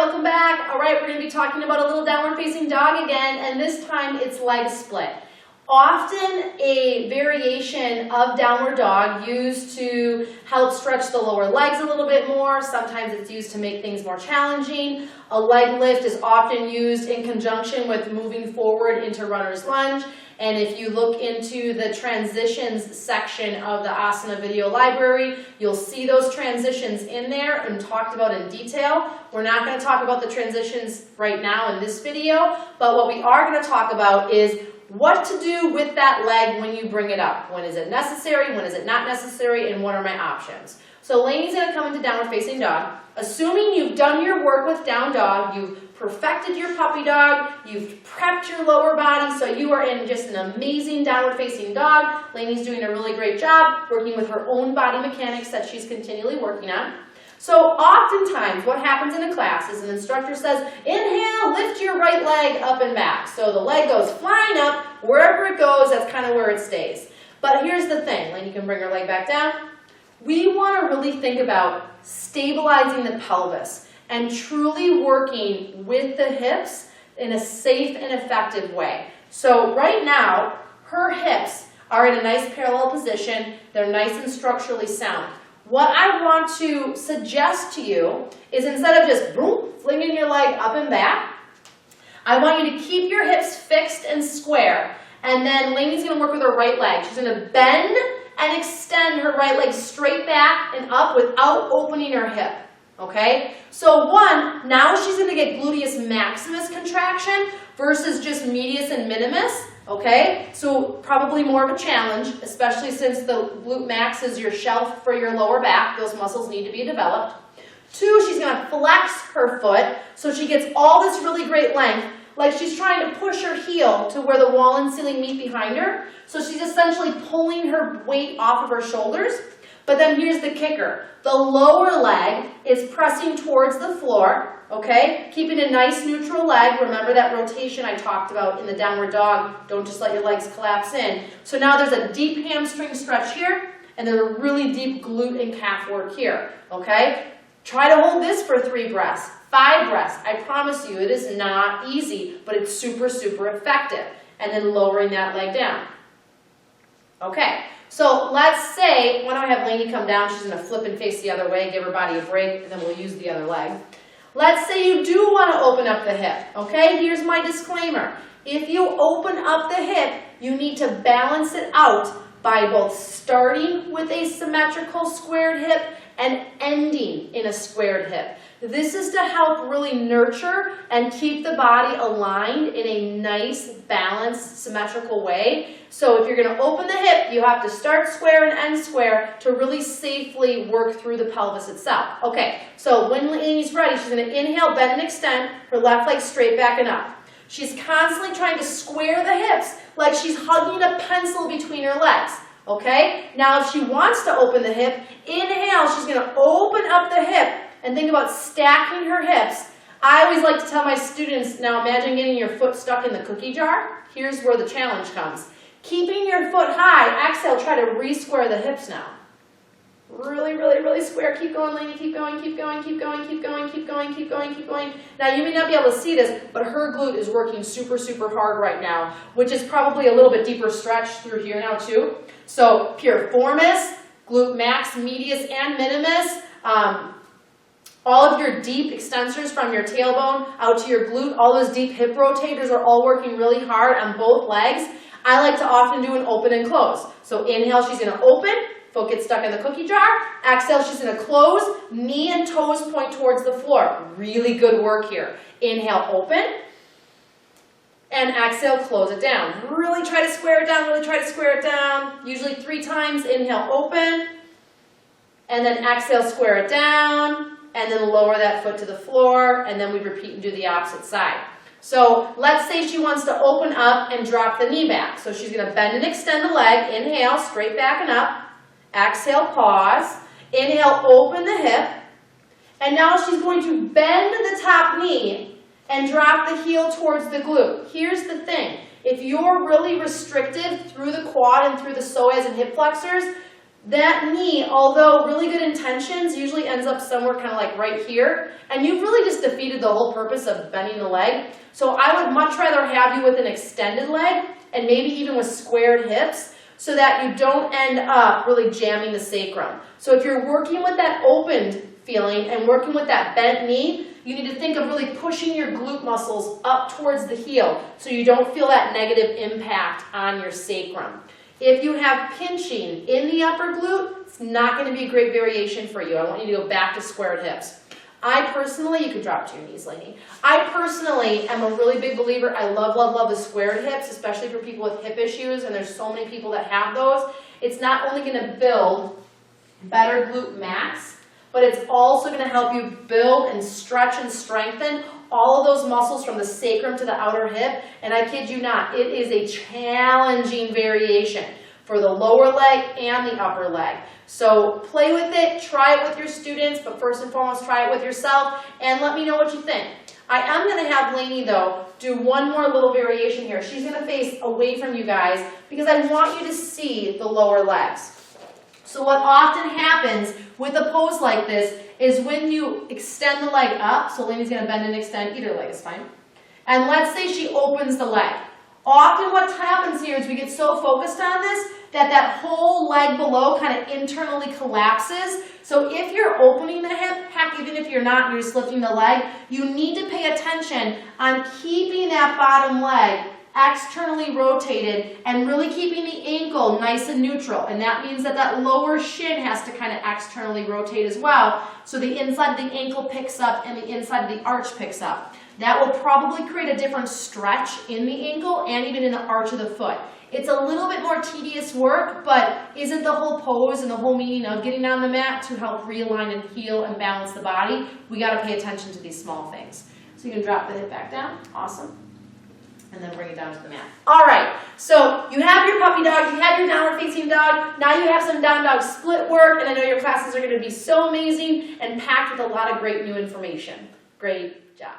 welcome back. All right, we're going to be talking about a little downward facing dog again, and this time it's leg split. Often a variation of downward dog used to help stretch the lower legs a little bit more. Sometimes it's used to make things more challenging. A leg lift is often used in conjunction with moving forward into runner's lunge. And if you look into the transitions section of the asana video library, you'll see those transitions in there and talked about in detail. We're not going to talk about the transitions right now in this video, but what we are going to talk about is what to do with that leg when you bring it up. When is it necessary? When is it not necessary? And what are my options? So Lainey's going to come into downward facing dog. Assuming you've done your work with down dog, you've perfected your puppy dog, you've prepped your lower body, so you are in just an amazing downward facing dog. Lainey's doing a really great job working with her own body mechanics that she's continually working on. So oftentimes what happens in a class is an instructor says, inhale, lift your right leg up and back. So the leg goes flying up, wherever it goes, that's kind of where it stays. But here's the thing, Lainey can bring her leg back down. We want to really think about stabilizing the pelvis and truly working with the hips in a safe and effective way. So right now, her hips are in a nice parallel position. They're nice and structurally sound. What I want to suggest to you is instead of just boom, flinging your leg up and back, I want you to keep your hips fixed and square. And then Lainey's going to work with her right leg. She's going to bend and extend her right leg straight back and up without opening her hip. Okay? So one, now she's going to get gluteus maximus contraction versus just medius and minimus. Okay? So probably more of a challenge, especially since the glute max is your shelf for your lower back. Those muscles need to be developed. Two, she's going to flex her foot so she gets all this really great length, like she's trying to push her heel to where the wall and ceiling meet behind her. So she's essentially pulling her weight off of her shoulders. But then here's the kicker. The lower leg is pressing towards the floor, okay? Keeping a nice neutral leg. Remember that rotation I talked about in the downward dog. Don't just let your legs collapse in. So now there's a deep hamstring stretch here, and there's a really deep glute and calf work here, okay? Try to hold this for 3 breaths, 5 breaths. I promise you, it is not easy, but it's super, super effective. And then lowering that leg down. Okay, so let's say, why don't I have Lainey come down, she's going to flip and face the other way, give her body a break, and then we'll use the other leg. Let's say you do want to open up the hip, okay? Here's my disclaimer. If you open up the hip, you need to balance it out by both starting with a symmetrical squared hip and ending in a squared hip. This is to help really nurture and keep the body aligned in a nice, balanced, symmetrical way. So if you're going to open the hip, you have to start square and end square to really safely work through the pelvis itself. Okay, so when Lainey's ready, she's going to inhale, bend and extend, her left leg straight back and up. She's constantly trying to square the hips like she's hugging a pencil between her legs. Okay, now if she wants to open the hip, inhale, she's going to open up the hip and think about stacking her hips. I always like to tell my students, now imagine getting your foot stuck in the cookie jar. Here's where the challenge comes. Keeping your foot high, exhale, try to re-square the hips now. Really, really, really square. Keep going, Lainey, keep going, keep going, keep going, keep going, keep going, keep going, keep going. Now you may not be able to see this, but her glute is working super, super hard right now, which is probably a little bit deeper stretch through here now too. So piriformis, glute max, medius, and minimus. All of your deep extensors from your tailbone out to your glute, all those deep hip rotators are all working really hard on both legs. I like to often do an open and close. So inhale, she's going to open, foot gets stuck in the cookie jar. Exhale, she's going to close, knee and toes point towards the floor. Really good work here. Inhale, open, and exhale, close it down. Really try to square it down, really try to square it down. Usually 3 times. Inhale, open, and then exhale, square it down. And then lower that foot to the floor, and then we repeat and do the opposite side. So let's say she wants to open up and drop the knee back. So she's going to bend and extend the leg. Inhale, straight back and up. Exhale, pause. Inhale, open the hip. And now she's going to bend the top knee and drop the heel towards the glute. Here's the thing. If you're really restrictive through the quad and through the psoas and hip flexors, that knee, although really good intentions, usually ends up somewhere kind of like right here. And you've really just defeated the whole purpose of bending the leg. So I would much rather have you with an extended leg and maybe even with squared hips so that you don't end up really jamming the sacrum. So if you're working with that opened feeling and working with that bent knee, you need to think of really pushing your glute muscles up towards the heel so you don't feel that negative impact on your sacrum. If you have pinching in the upper glute, it's not going to be a great variation for you. I want you to go back to squared hips. I personally, you can drop to your knees, Lainey. I personally am a really big believer. I love, love, love the squared hips, especially for people with hip issues, and there's so many people that have those. It's not only going to build better glute max, but it's also going to help you build and stretch and strengthen all of those muscles from the sacrum to the outer hip. And I kid you not, it is a challenging variation for the lower leg and the upper leg. So play with it, try it with your students, but first and foremost, try it with yourself, and let me know what you think. I am going to have Lainey, though, do one more little variation here. She's going to face away from you guys because I want you to see the lower legs. So what often happens with a pose like this is when you extend the leg up, so Lainey's going to bend and extend, either leg is fine, and let's say she opens the leg. Often what happens here is we get so focused on this that that whole leg below kind of internally collapses. So if you're opening the hip, heck, even if you're not, you're just lifting the leg, you need to pay attention on keeping that bottom leg externally rotated and really keeping the ankle nice and neutral. And that means that that lower shin has to kind of externally rotate as well. So the inside of the ankle picks up and the inside of the arch picks up. That will probably create a different stretch in the ankle and even in the arch of the foot. It's a little bit more tedious work, but isn't the whole pose and the whole meaning of getting on the mat to help realign and heal and balance the body? We got to pay attention to these small things. So you can drop the hip back down. Awesome. And then bring it down to the mat. All right, so you have your puppy dog, you have your downward facing dog, now you have some down dog split work, and I know your classes are going to be so amazing and packed with a lot of great new information. Great job.